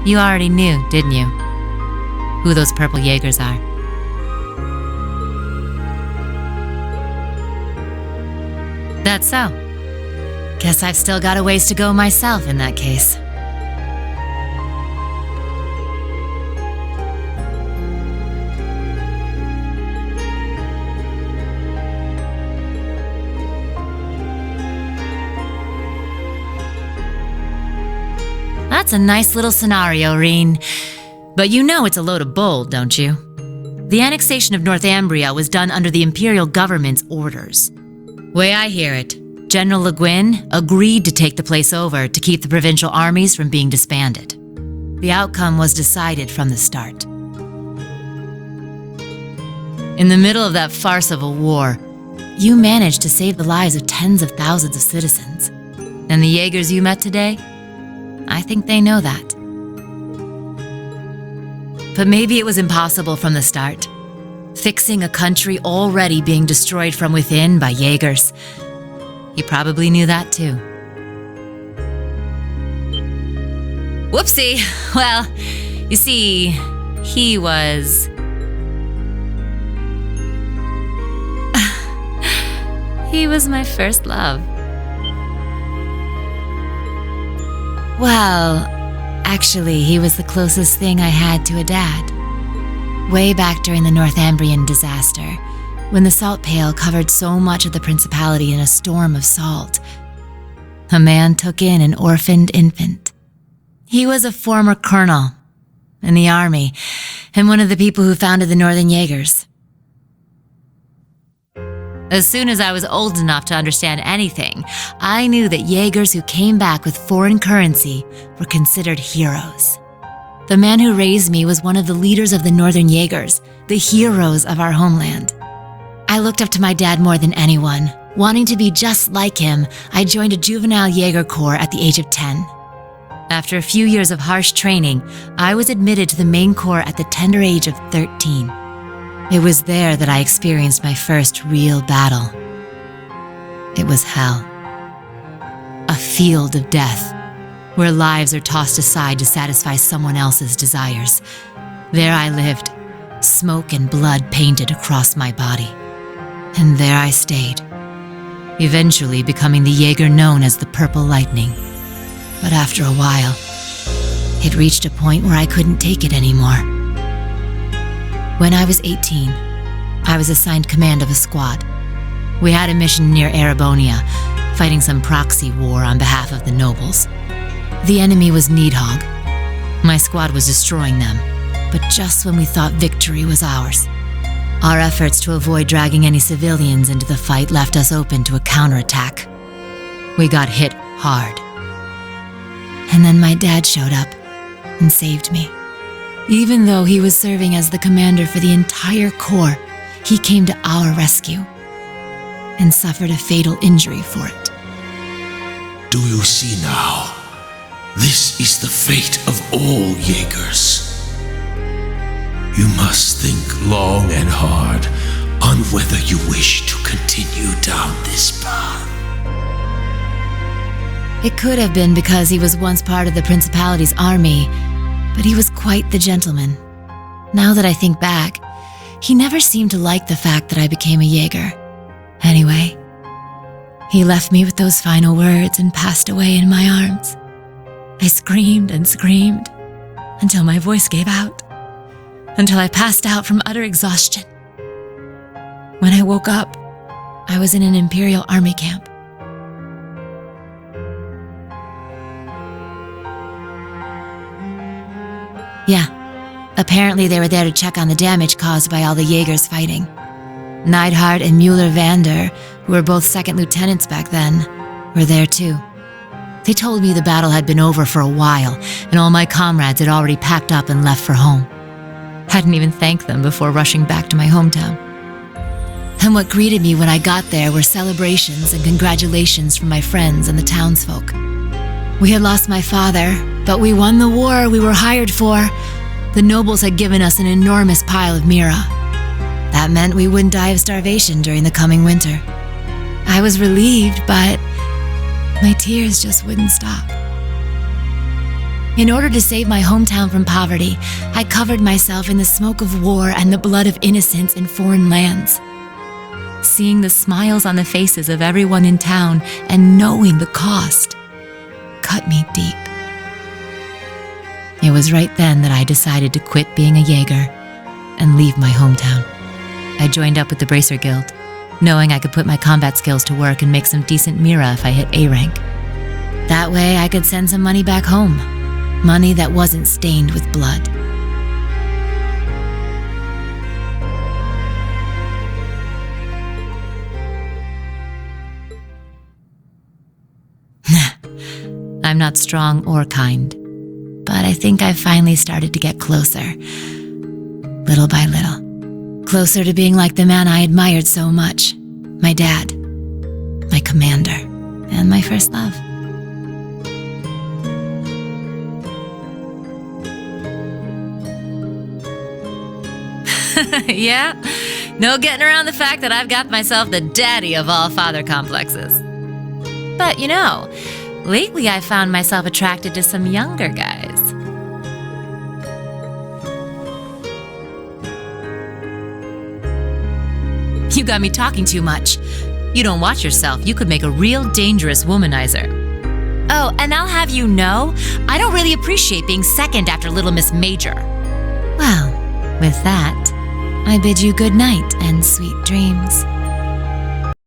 You already knew, didn't you? Who those purple Jaegers are. That's so. Guess I've still got a ways to go myself in that case. That's a nice little scenario, Reen. But you know it's a load of bull, don't you? The annexation of Northumbria was done under the Imperial government's orders. Way I hear it, General Le Guin agreed to take the place over to keep the provincial armies from being disbanded. The outcome was decided from the start. In the middle of that farce of a war, you managed to save the lives of tens of thousands of citizens. And the Jaegers you met today? I think they know that. But maybe it was impossible from the start. Fixing a country already being destroyed from within by Jaegers. You probably knew that too. Whoopsie! Well, you see, he was... he was my first love. Well, actually, he was the closest thing I had to a dad. Way back during the Northumbrian disaster, when the salt pail covered so much of the principality in a storm of salt, a man took in an orphaned infant. He was a former colonel in the army and one of the people who founded the Northern Jaegers. As soon as I was old enough to understand anything, I knew that Jaegers who came back with foreign currency were considered heroes. The man who raised me was one of the leaders of the Northern Jaegers, the heroes of our homeland. I looked up to my dad more than anyone. Wanting to be just like him, I joined a juvenile Jaeger corps at the age of 10. After a few years of harsh training, I was admitted to the main corps at the tender age of 13. It was there that I experienced my first real battle. It was hell. A field of death, where lives are tossed aside to satisfy someone else's desires. There I lived, smoke and blood painted across my body. And there I stayed, eventually becoming the Jaeger known as the Purple Lightning. But after a while, it reached a point where I couldn't take it anymore. When I was 18, I was assigned command of a squad. We had a mission near Erebonia, fighting some proxy war on behalf of the nobles. The enemy was Needhog. My squad was destroying them, but just when we thought victory was ours. Our efforts to avoid dragging any civilians into the fight left us open to a counterattack. We got hit hard. And then my dad showed up and saved me. Even though he was serving as the commander for the entire corps, he came to our rescue and suffered a fatal injury for it. Do you see now? This is the fate of all Jaegers. You must think long and hard on whether you wish to continue down this path. It could have been because he was once part of the Principality's army, but he was quite the gentleman. Now that I think back, he never seemed to like the fact that I became a Jaeger. Anyway, he left me with those final words and passed away in my arms. I screamed and screamed until my voice gave out, until I passed out from utter exhaustion. When I woke up, I was in an Imperial Army camp. Yeah, apparently they were there to check on the damage caused by all the Jaegers fighting. Neidhart and Mueller-Vander, who were both second lieutenants back then, were there too. They told me the battle had been over for a while, and all my comrades had already packed up and left for home. Hadn't even thanked them before rushing back to my hometown. And what greeted me when I got there were celebrations and congratulations from my friends and the townsfolk. We had lost my father, but we won the war we were hired for. The nobles had given us an enormous pile of mira. That meant we wouldn't die of starvation during the coming winter. I was relieved, but my tears just wouldn't stop. In order to save my hometown from poverty, I covered myself in the smoke of war and the blood of innocents in foreign lands. Seeing the smiles on the faces of everyone in town and knowing the cost cut me deep. It was right then that I decided to quit being a Jaeger and leave my hometown. I joined up with the Bracer Guild, knowing I could put my combat skills to work and make some decent Mira if I hit A rank. That way I could send some money back home, money that wasn't stained with blood. I'm not strong or kind, but I think I finally started to get closer, little by little. Closer to being like the man I admired so much, my dad, my commander, and my first love. Yeah, no getting around the fact that I've got myself the daddy of all father complexes. But you know, lately I found myself attracted to some younger guys. You got me talking too much. You don't watch yourself, you could make a real dangerous womanizer. Oh, and I'll have you know, I don't really appreciate being second after Little Miss Major. Well, with that, I bid you good night and sweet dreams.